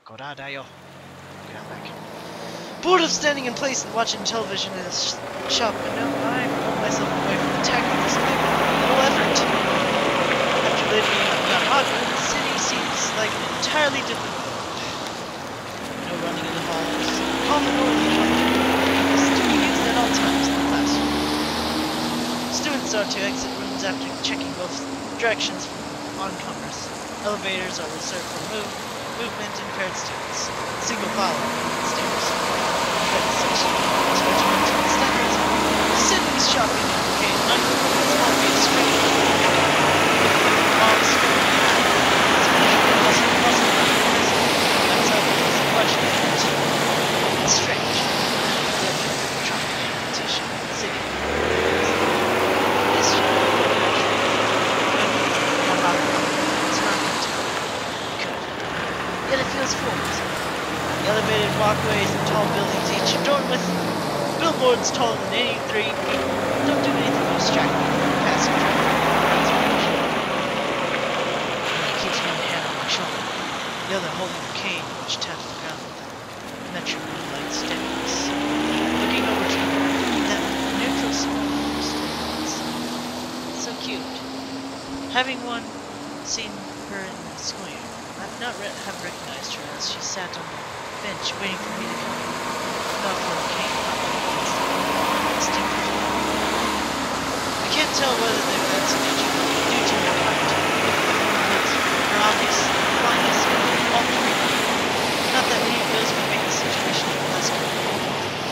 Koradayo. Get out back. Bored of standing in place and watching television in a shop window, I pulled myself away from the tackle display with little effort. After living in Hanako, the city seems like an entirely different world. No running in the halls, calm and orderly content is to be used at all times in the classroom. Students are to exit rooms after checking both directions for oncomers. Elevators are reserved for movement impaired students. Single file stairs. Credit section. Regimented standards. Sydney's shopping arcade. This won't be a strange. Mom's screaming at me. That's how it is question. It's strange. Tropical competition. City. This should be it's not good. Yet it feels formed. The elevated walkways and tall buildings, each adorned with billboards taller than any 3 people, don't do anything to distract me from the passing traffic. He keeps one hand on my shoulder, the other holding a cane which taps the ground with a metronome-like steadiness. Looking over to her, that neutral smile stands. So cute. Having seen her in the square, I've not have recognized her as she sat on the bench waiting for me to come. Not for the cane. I can't tell whether they've had some injury due to her height. Her obvious blindness all 3. Not that any of those would make the situation less comfortable.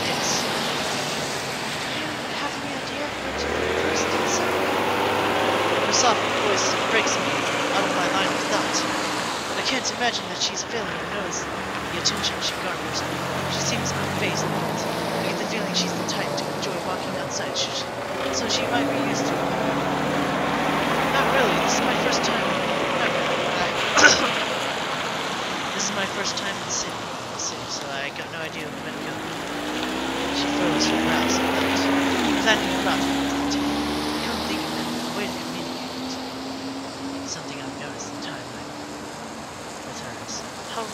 Yes. Do you have any idea of where to look first and second? Her soft voice breaks me out of my line of thought. I can't imagine that she's failing to notice the attention she garners. She seems unfazed by it. I get the feeling she's the type to enjoy walking outside, so she might be used to it. Not really. This is my first time. Not really. This is my first time in the city, so I got no idea where to go. She furrows her brows and nods, planning a route with the team. I don't think of it. A way to communicate. Something I've noticed in time with her is how,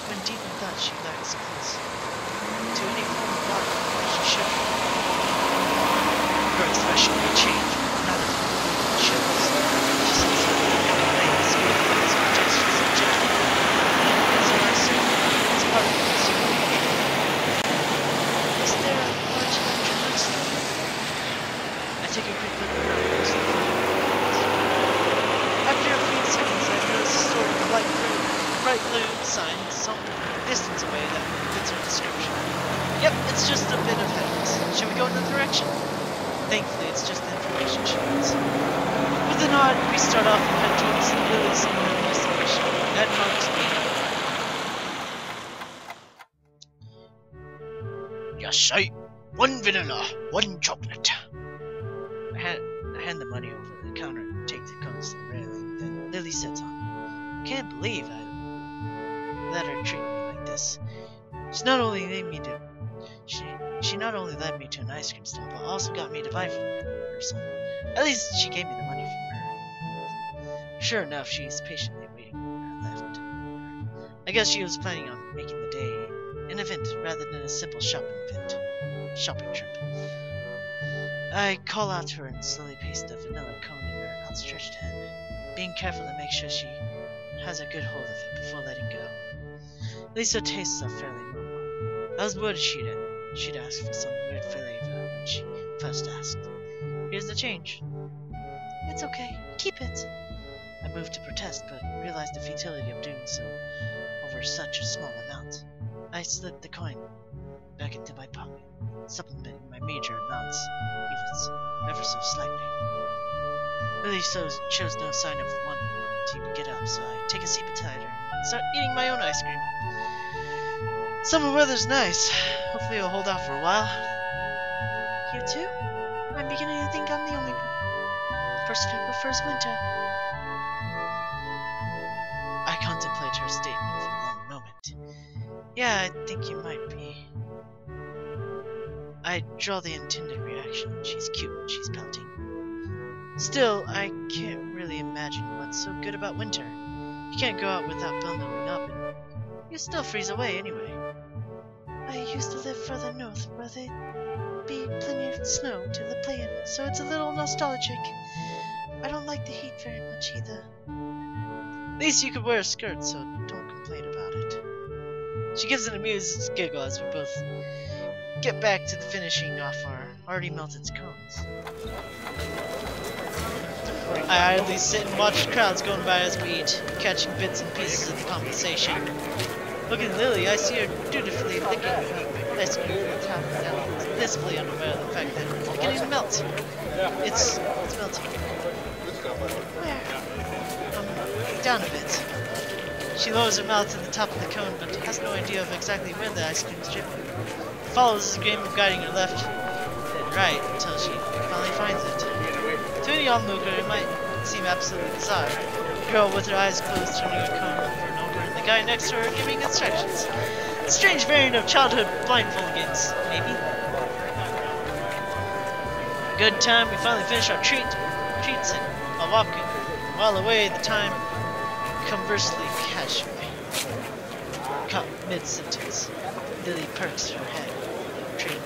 when deep in thought, she lacks close to any form of body she should. Her expression may change, but not if it shows. She seems to be laying skillful suggestions and judgment. So I assume it's part of the consideration. Is there a large electronics store? I take a quick look around. After a few seconds, I notice a store with a bright blue sign some distance away that fits her description. Yep, it's just a bit of headings. Shall we go in the direction? Thankfully, it's just the information she needs. With a nod, we start off and head towards Lily's destination. That marks me. Yashai! 1 vanilla, 1 chocolate. I hand the money over the counter and take the cones to the railing. Then Lily sits on. Can't believe I let her treat me like this. She not only led me to an ice cream stall, but also got me to buy for her some. At least she gave me the money from her. Sure enough, she's patiently waiting when I left. I guess she was planning on making the day an event rather than a simple shopping trip. I call out to her and slowly paste the vanilla cone in her outstretched hand, being careful to make sure she has a good hold of it before letting go. At least her tastes are fairly normal. I was worried she'd ask for some weird flavor when she first asked. Here's the change. It's okay. Keep it. I moved to protest, but realized the futility of doing so over such a small amount. I slipped the coin back into my pocket, supplementing my major amounts ever so slightly. Lily shows no sign of wanting to get up, so I take a seat beside her and start eating my own ice cream. Summer weather's nice. Hopefully it'll hold out for a while. You too? I'm beginning to think I'm the only person who prefers winter. I contemplate her statement for a long moment. Yeah, I think you might be. I draw the intended reaction. She's cute when she's pouting. Still, I can't really imagine what's so good about winter. You can't go out without bundling up, and You still freeze away anyway. I used to live further north where there'd be plenty of snow to the play in, so it's a little nostalgic. I don't like the heat very much either. At least you could wear a skirt, so don't complain about it. She gives an amused giggle as we both get back to the finishing off our already melted cones. I idly sit and watch the crowds going by as we eat, catching bits and pieces of the conversation. Looking at Lily, I see her dutifully licking her ice cream from the top down, blissfully unaware of the fact that it can even melt. It's melting. Where? Down a bit. She lowers her mouth to the top of the cone, but has no idea of exactly where the ice cream is dripping. Follows the game of guiding her left and right until she finally finds it. To any onlooker, it might seem absolutely bizarre. The girl with her eyes closed turning her cone over and over, and the guy next to her giving instructions. A strange variant of childhood blindfold games, maybe. Good time, we finally finish our treats and while walking. While away, the time conversely casually. Caught mid-sentence. Lily perks her head. Train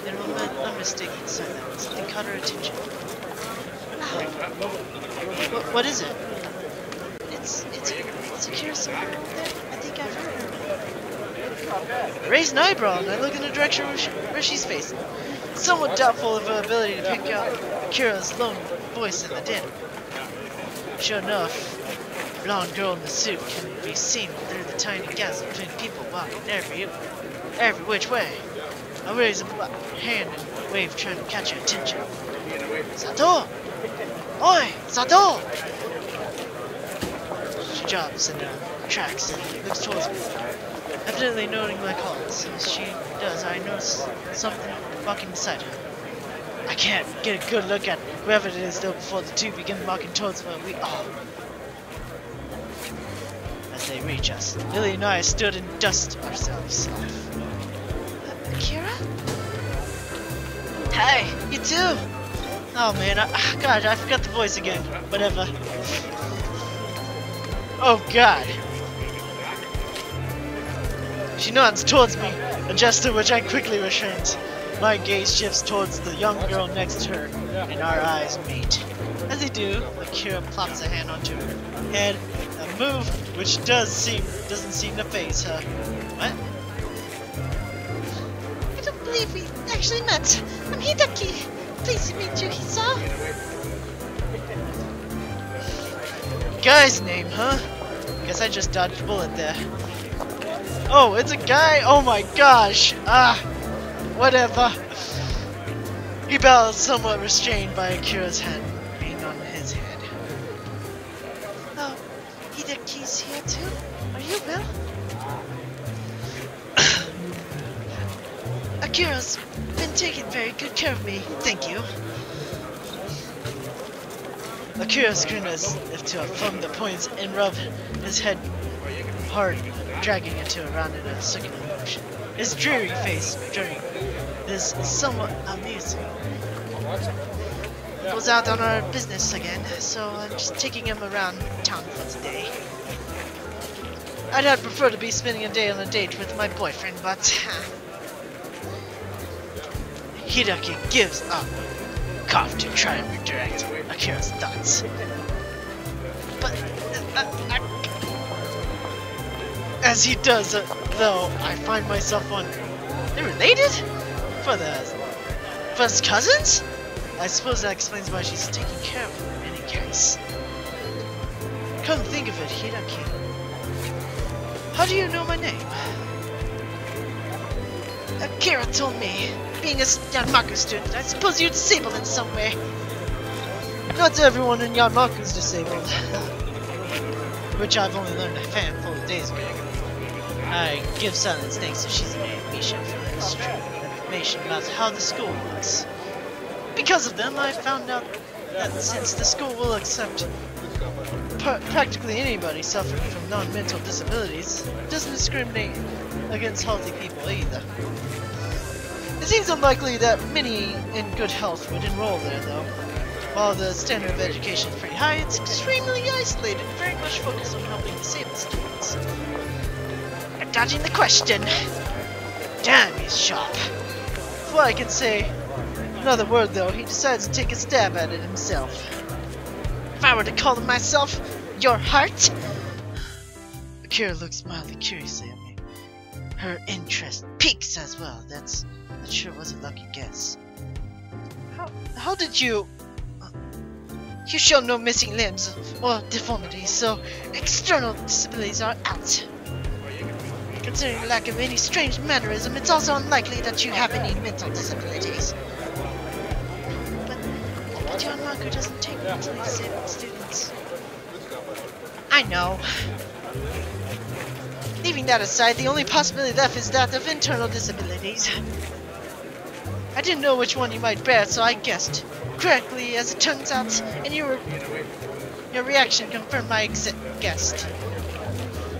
in an unmistakable silence. Something caught her attention. What is it? It's a carousel over there. I think I've heard her. I raise an eyebrow and I look in the direction where she's facing. Somewhat doubtful of her ability to pick out Kira's lone voice in the din. Sure enough, a blonde girl in the suit can be seen through the tiny gaps between people walking every which way. I raise a hand and wave trying to catch her attention. Sato! Oi! Sato! She drops in her tracks and looks towards me, evidently noting my calls. As she does, I notice something walking beside her. I can't get a good look at whoever it is though before the two begin walking towards where we are. As they reach us, Lily and I stood and dust ourselves off. Akira? Hey, you too! Oh man, God, I forgot the voice again. Whatever. Oh God. She nods towards me, a gesture which I quickly returns. My gaze shifts towards the young girl next to her, and our eyes meet. As they do, Akira plops a hand onto her head, a move which doesn't seem to faze her. What? I don't believe we actually met. I'm Hideki. Pleased to meet you, Hisao. Guy's name, huh? Guess I just dodged a bullet there. Oh, it's a guy? Oh my gosh! Whatever. He bows, somewhat restrained by Akira's hand being on his head. Oh, Hideki's here too? Are you well? Akira's been taking very good care of me, thank you. Akira screamed as if to affirm the points and rubbed his head hard, dragging it to around in a circular motion. His dreary face during this is somewhat amusing. Goes out on our business again, so I'm just taking him around town for today. I'd prefer to be spending a day on a date with my boyfriend, but Hideki gives up, cough to try and redirect Akira's thoughts. But as he does, though, I find myself wondering, they're related? For the first cousins? I suppose that explains why she's taking care of him in any case. Come think of it, Hideki. How do you know my name? Akira told me. Being a Yanmaku student, I suppose you're disabled in some way. Not everyone in Yanmaku is disabled. Which I've only learned a handful of days ago. I give silence thanks to Shizune and Misha for this information about how the school works. Because of them, I found out that since the school will accept practically anybody suffering from non-mental disabilities, it doesn't discriminate against healthy people either. It seems unlikely that many in good health would enroll there, though. While the standard of education is pretty high, it's extremely isolated and very much focused on helping disabled students. You're dodging the question. Damn, he's sharp. Before I can say another word, though, he decides to take a stab at it himself. If I were to call him myself, your heart? Akira looks mildly curiously at me. Her interest peaks as well. That sure was a lucky guess. How did you... You show no missing limbs or deformities, so external disabilities are out. Considering lack of any strange mannerism, it's also unlikely that you have any mental disabilities. But your Hanako doesn't take mentally disabled students. I know. Leaving that aside, the only possibility left is that of internal disabilities. I didn't know which one you might bear, so I guessed correctly, as it turns out, and your reaction confirmed my guess.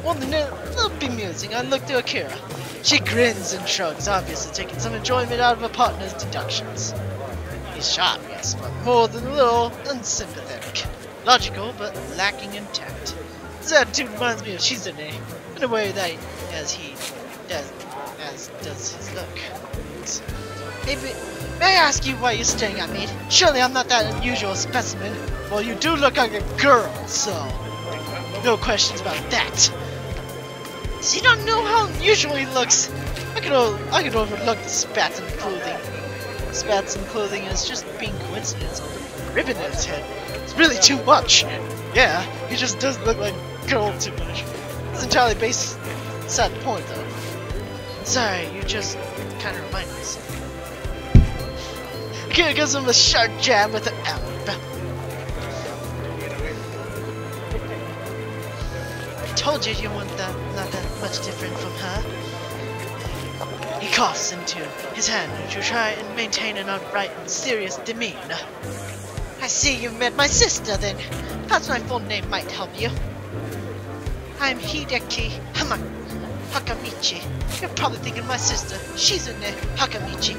Well, a little bemusing, I looked to Akira. She grins and shrugs, obviously taking some enjoyment out of a partner's deductions. He's sharp, yes, but more than a little unsympathetic. Logical, but lacking in tact. His attitude reminds me of Shizune, in a way that as does his look. May I ask you why you're staring at me? Surely I'm not that unusual specimen. Well, you do look like a girl, so no questions about that. So you don't know how unusual he looks. I could overlook the spats and clothing. Spats and clothing is just being coincidence. Ribbon in his head. It's really too much. Yeah, he just does look like a girl too much. It's entirely beside the point, though. Sorry, you just kind of remind me of something. Akira gives him a sharp jab with an elbow. I told you you weren't not that much different from her. He coughs into his hand to try and maintain an upright and serious demeanor. I see you've met my sister, then. Perhaps my full name might help you. I'm Hideki Hakamichi. You're probably thinking my sister, Shizune Hakamichi.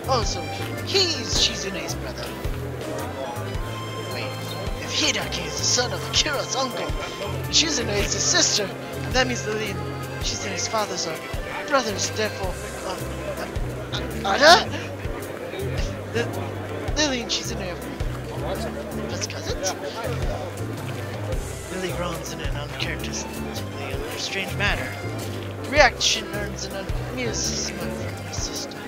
Oh, so he's Shizune's brother. Wait, if Hideki is the son of Akira's uncle, Shizune is his sister, and that means Lilly and Shizune's fathers are brothers, therefore, Ada? Lilly and Shizune are just cousins? Lilly groans in an uncharacteristically strange manner. Reaction earns an amused smile from her sister.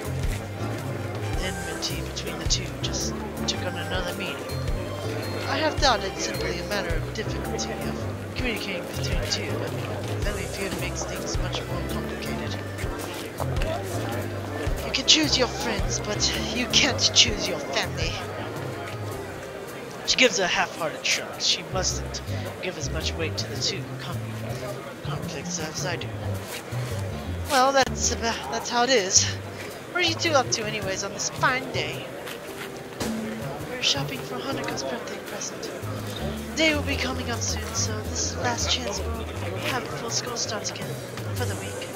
The enmity between the two just took on another meaning. I have thought it simply a matter of difficulty of communicating between the two, but family feud makes things much more complicated. You can choose your friends, but you can't choose your family. She gives a half-hearted shrug. She mustn't give as much weight to the two conflicts as I do. Well, that's how it is. What are you two up to anyways on this fine day? We're shopping for Hanako's birthday present. The day will be coming up soon, so this is the last chance we'll have before school starts again for the week.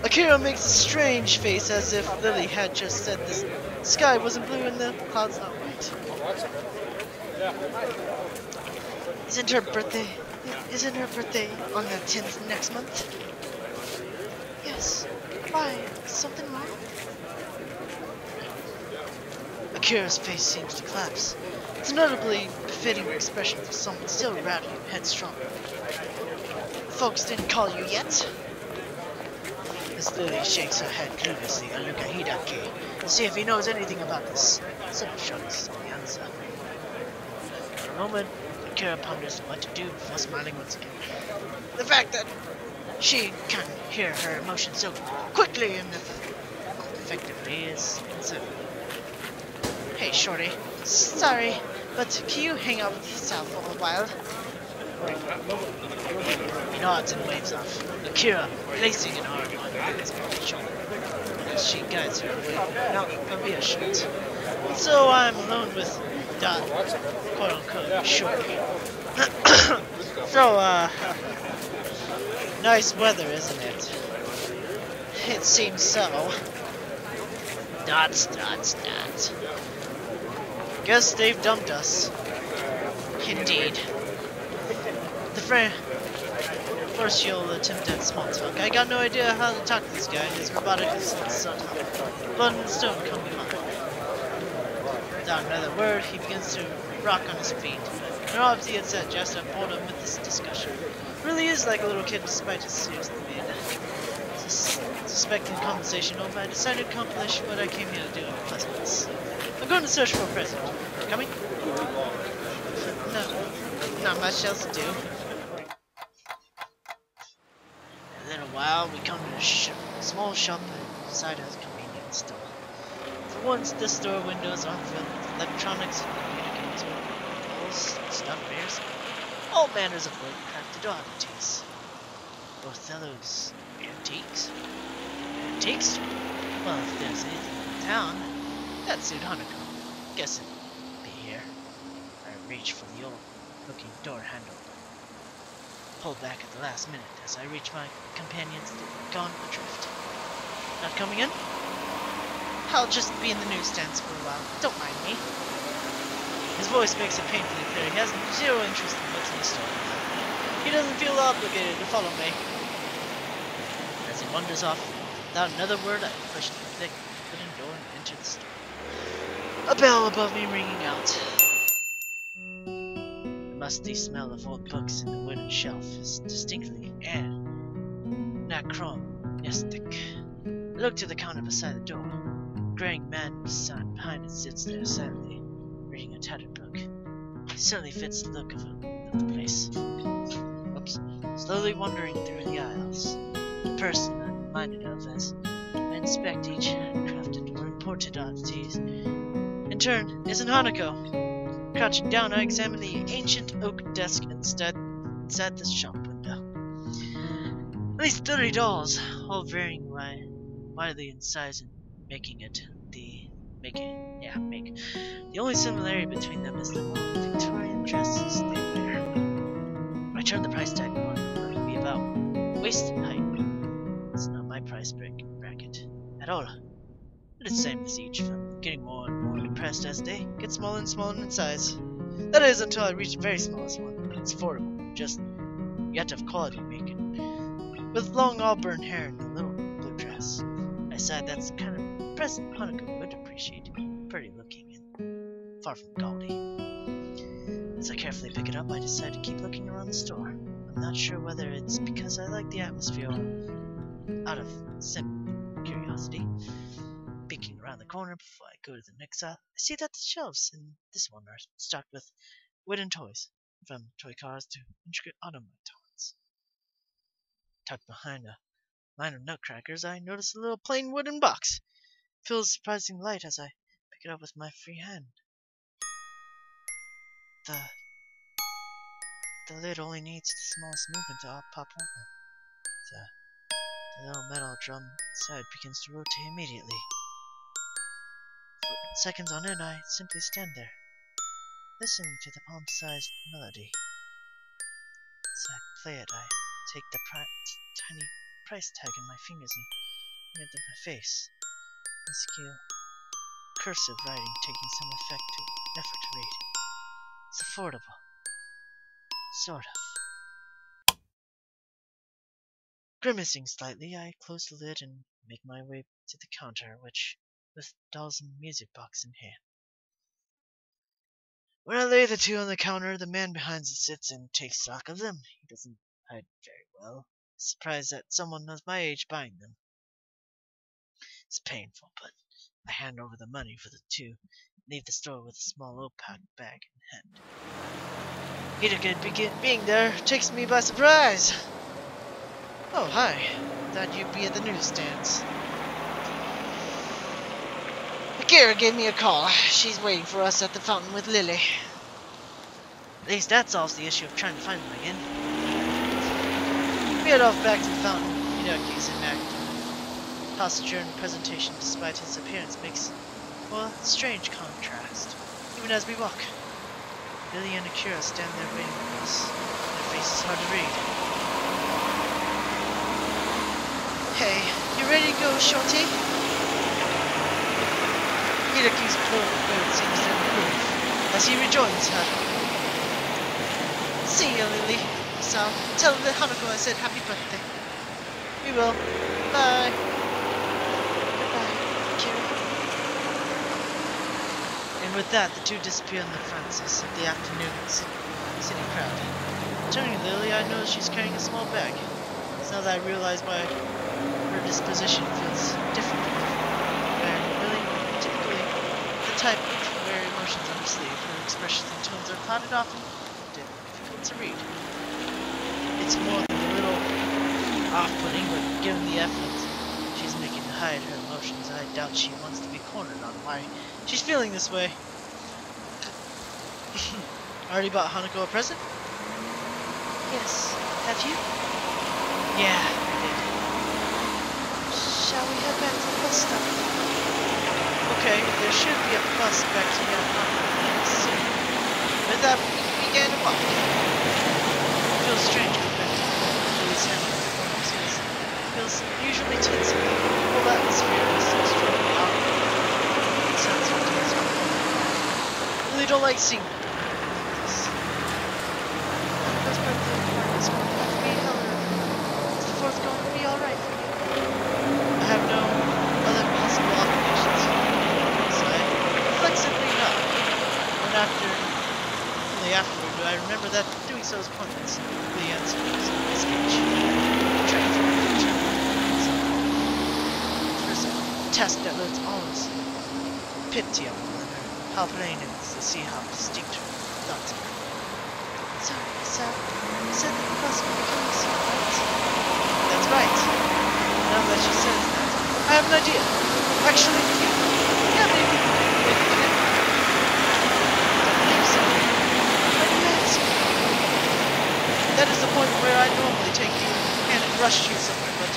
Akira makes a strange face as if Lilly had just said the sky wasn't blue and the clouds not white. Isn't her birthday on the 10th next month? Yes. Why? Is something wrong? Akira's face seems to collapse. It's a notably befitting expression for someone still rowdy and headstrong. Folks didn't call you yet? Miss Lilly shakes her head cluelessly and looks at Hideki to see if he knows anything about this. Simple shrugs the answer. For a moment, Akira ponders what to do before smiling once again. The fact that she can hear her emotions so quickly and effectively is concerning. Hey, Shorty. Sorry, but can you hang out with Hisao for a while? He nods and waves off. Akira placing an arm on his shoulder as she guides her away. Now, Mafia shoots. So I'm alone with Dot, quote unquote, Shorty. So, nice weather, isn't it? It seems so. Dots. Guess they've dumped us. Indeed. The friend. First, you'll attempt at small talk. I got no idea how to talk to this guy. His robotic is somehow. Blood and stone come to mind. Without another word, he begins to rock on his feet. Nor obviously it's that just have bored him with this discussion. Really is like a little kid despite his serious demeanor. Suspecting conversation over, I decided to accomplish what I came here to do in pleasantness. I'm going to search for a present. Coming? No, not much else to do. In a little while, we come to a small shop inside a convenience store. For once, the store windows aren't filled with electronics and communications, dolls, stuffed bears, all manners of wood-crafted oddities. Othello's antiques? Antiques? Well, if there's anything in town, that'd suit Hanako. Guess it'd be here. I reach for the old-looking door handle. Pull back at the last minute as I reach my companions gone adrift. Not coming in? I'll just be in the newsstands for a while. Don't mind me. His voice makes it painfully clear he has zero interest in what's in the store. He doesn't feel obligated to follow me. As he wanders off, without another word, I push the thick wooden door and enter the store. A bell above me ringing out. The musty smell of old books in the wooden shelf is distinctly anachronistic. I look to the counter beside the door. A graying man behind it sits there silently, reading a tattered book. He certainly fits the look of the place. Oops. Slowly wandering through the aisles. The person I'm reminded of as I inspect each handcrafted or imported oddities. In turn, isn't Hanako. Crouching down, I examine the ancient oak desk inside the shop window. At least 30 dolls, all varying widely in size and making. The only similarity between them is the Victorian dresses they wear. I turn the price tag on, what would be about waist height. It's not my price bracket at all. But it's the same as each, from getting more and more depressed as they get smaller and smaller in size. That is, until I reach the very smallest one. It's affordable, just you have to have quality making. With long auburn hair and a little blue dress. I decide that's the kind of present Hanako would appreciate. Pretty looking and far from gaudy. As I carefully pick it up, I decide to keep looking around the store. I'm not sure whether it's because I like the atmosphere or out of simple curiosity. Peeking around the corner before I go to the next aisle, I see that the shelves in this one are stocked with wooden toys, from toy cars to intricate automatons. Tucked behind a line of nutcrackers, I notice a little plain wooden box. It feels surprisingly light as I pick it up with my free hand. The lid only needs the smallest movement to pop open. The little metal drum inside begins to rotate immediately. For seconds on end, I simply stand there, listening to the palm-sized melody. As I play it, I take the tiny price tag in my fingers and bring it to my face. Minuscule cursive writing taking some effort to read. It's affordable. Sort of. Grimacing slightly, I close the lid and make my way to the counter, with dolls and music box in hand. When I lay the two on the counter, the man behind it sits and takes stock of them. He doesn't hide very well. Surprised that someone of my age buying them. It's painful, but I hand over the money for the two and leave the store with a small opaque bag in hand. Hidaka being there takes me by surprise. Oh, hi. Thought you'd be at the newsstands. Akira gave me a call. She's waiting for us at the fountain with Lily. At least that solves the issue of trying to find them again. We head off back to the fountain. Hidaki's immaculate posture and presentation, despite his appearance, makes, well, a strange contrast, even as we walk. Lily and Akira stand there waiting for us. Their faces hard to read. Hey, you ready to go, Shorty? Hidaki's cold mood seems to improve. as he rejoins her. See you, Lily. So, tell the Hanako I said happy birthday. We will. Bye. Goodbye, Kira. And with that, the two disappear in the fences of the afternoon city crowd. Turning to Lily, I notice she's carrying a small bag. It's now that I realize why her disposition feels different. Where Lily, typically the type to wear emotions on her sleeve, her expressions and tones are plotted often difficult to read. It's more than a little off-putting, but given the effort she's making to hide her emotions, I doubt she wants to be cornered on why she's feeling this way. Already bought Hanako a present? Yes. Have you? Yeah, I did. Shall we head back to the bus stop? Okay, there should be a bus back to get Hanako soon. With that, we began to walk. It feels strange compared to Lily's family performance. It feels usually tense. The whole atmosphere is extremely awkward. It sounds ridiculous. I really don't like seeing them. Haniko's birthday party is going to have to be held early. Is the 4th going to be alright for you? I have no other possible obligations. So I flexibly nod. Only afterward do I remember that doing so is pointless. The answer was in my speech. First, a task that looks almost pity of one another. How plain it is to see how distinct her thoughts are. Sorry, so you said that the bus will be coming soon, right? That's right. Now that she says that, I have an idea. Actually, yeah, maybe. Maybe we can. I don't think so. Why do you ask? That is the point where I normally take you and rush you somewhere, but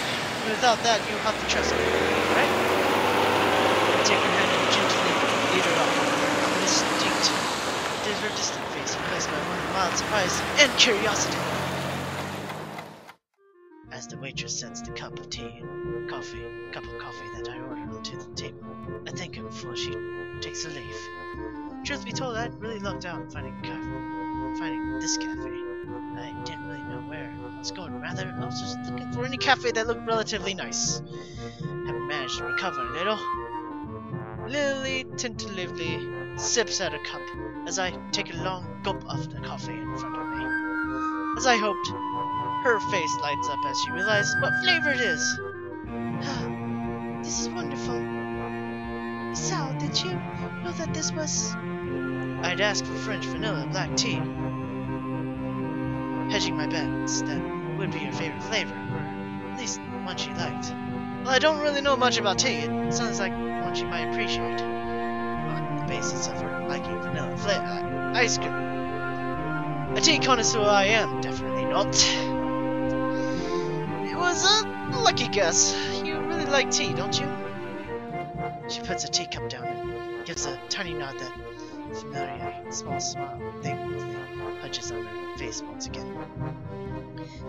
without that, you have to trust me, right? I take her hand and gently lead her off. Her distant face replaced by one of mild surprise and curiosity. As the waitress sends the cup of tea and cup of coffee that I ordered onto the table, I thank her before she takes her leave. Truth be told, I'd really lucked out finding this cafe. I didn't really know where I was going. Rather, I was just looking for any cafe that looked relatively nice. Having managed to recover a little, Lily tentatively sips at a cup as I take a long gulp of the coffee in front of me. As I hoped, her face lights up as she realizes what flavor it is. This is wonderful. Hisao, did you know that this was... I'd asked for French vanilla black tea. Hedging my bets, that would be her favorite flavor, or at least one she liked. Well, I don't really know much about tea. It sounds like one she might appreciate. On the basis of her liking vanilla ice cream. A tea connoisseur I am, definitely not. It was a lucky guess. You really like tea, don't you? She puts her teacup down and gives a tiny nod that familiar small smile thankfully touches on her face once again.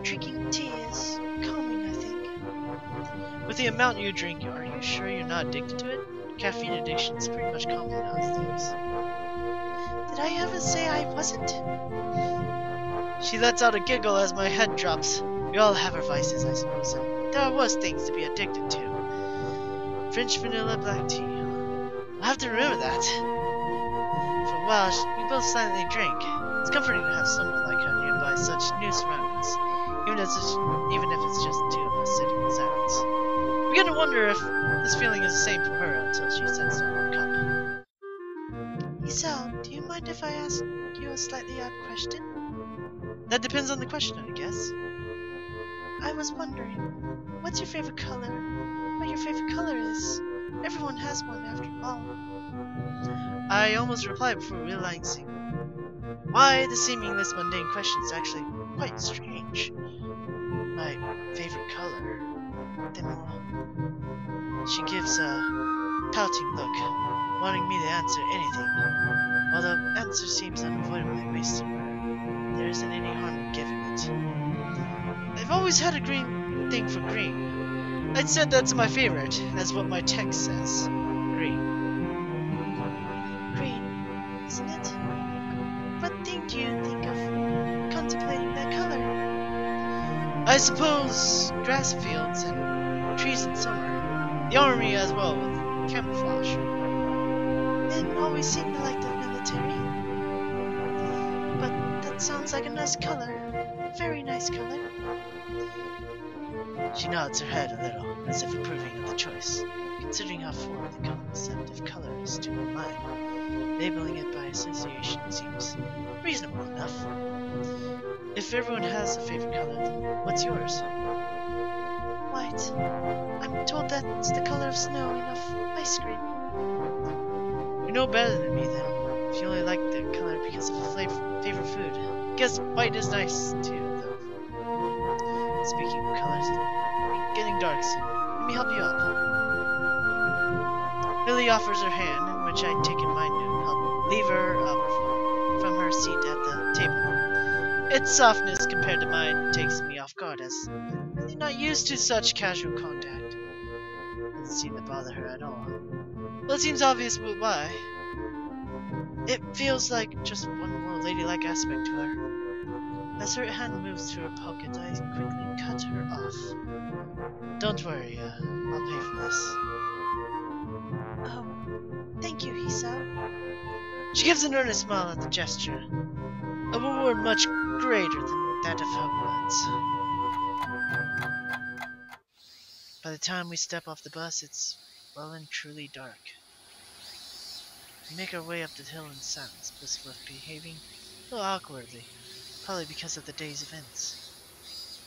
Drinking tea is calming, I think. With the amount you drink, are you sure you're not addicted to it? Caffeine addiction is pretty much common nowadays. Did I ever say I wasn't? She lets out a giggle as my head drops. We all have our vices, I suppose, and there are worse things to be addicted to. French vanilla black tea. I'll have to remember that. For a while, we both silently drank. It's comforting to have someone like her nearby such new surroundings, even if it's just the two of us sitting in silence. I begin to wonder if this feeling is the same for her until she sets down her cup. Hisao, do you mind if I ask you a slightly odd question? That depends on the question, I guess. I was wondering, what's your favorite color? What your favorite color is? Everyone has one after all. I almost replied before realizing why the seemingly mundane question is actually quite strange. My favorite color. Then she gives a pouting look, wanting me to answer anything. While the answer seems unavoidably based on her, there isn't any harm in giving it. I've always had a green thing for green. I'd said that's my favorite, as what my text says. Green. Green, isn't it? I suppose grass fields and trees in summer. The army as well with camouflage. Men always seem to like the military. But that sounds like a nice color. Very nice color. She nods her head a little, as if approving of the choice. Considering how foreign the concept of color is to her mind, labeling it by association seems reasonable enough. If everyone has a favorite color, then what's yours? White. I'm told that's the color of snow and of ice cream. You know better than me then, if you only like the color because of a favorite food. Guess white is nice too, though. Speaking of colors, it's getting dark soon. Let me help you up. Lily offers her hand, in which I take in mine to help lever her up from her seat at the table. Its softness compared to mine takes me off guard, as I'm really not used to such casual contact. Doesn't seem to bother her at all. Well, it seems obvious why. It feels like just one more ladylike aspect to her. As her hand moves to her pocket, I quickly cut her off. Don't worry, I'll pay for this. Oh, thank you, Hisao. She gives an earnest smile at the gesture, a reward much greater than that of her words. By the time we step off the bus, it's well and truly dark. We make our way up the hill in silence, Blissworth behaving a little awkwardly, probably because of the day's events.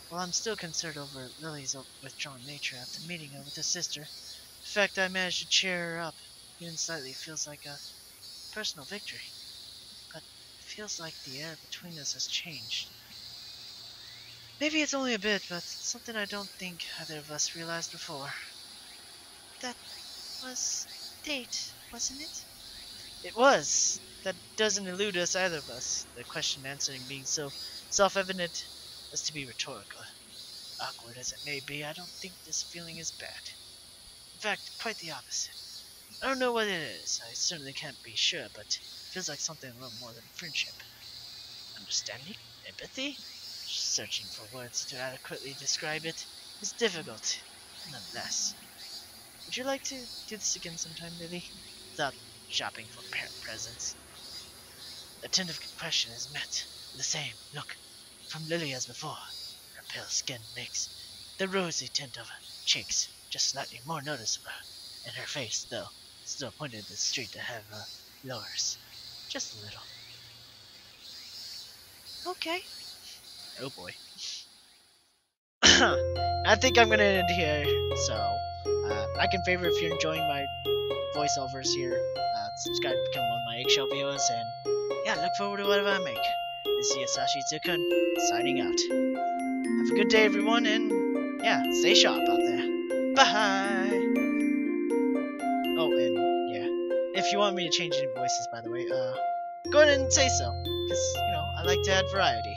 While I'm still concerned over Lily's withdrawn nature after meeting her with her sister, the fact I managed to cheer her up, even slightly, feels like a personal victory. But it feels like the air between us has changed. Maybe it's only a bit, but it's something I don't think either of us realized before. That was date, wasn't it? It was. That doesn't elude us, either of us, the question answering being so self-evident as to be rhetorical. Awkward as it may be, I don't think this feeling is bad. In fact, quite the opposite. I don't know what it is, I certainly can't be sure, but it feels like something a little more than friendship. Understanding? Empathy? Searching for words to adequately describe it is difficult, nonetheless. Would you like to do this again sometime, Lily? Without shopping for presents. The attentive question is met with the same look from Lily as before. Her pale skin makes the rosy tint of her cheeks just slightly more noticeable, and her face, though still pointed at the street to have lowers. Just a little. Okay. Oh boy. I think I'm gonna end here, so like and favorite if you're enjoying my voiceovers here. Subscribe to become one of my eggshell viewers, and yeah, look forward to whatever I make. This is Yasashi Tsu-Kun, signing out. Have a good day, everyone, and yeah, stay sharp out there. Bye! Oh, and yeah, if you want me to change any voices, by the way, go ahead and say so, because, I like to add variety.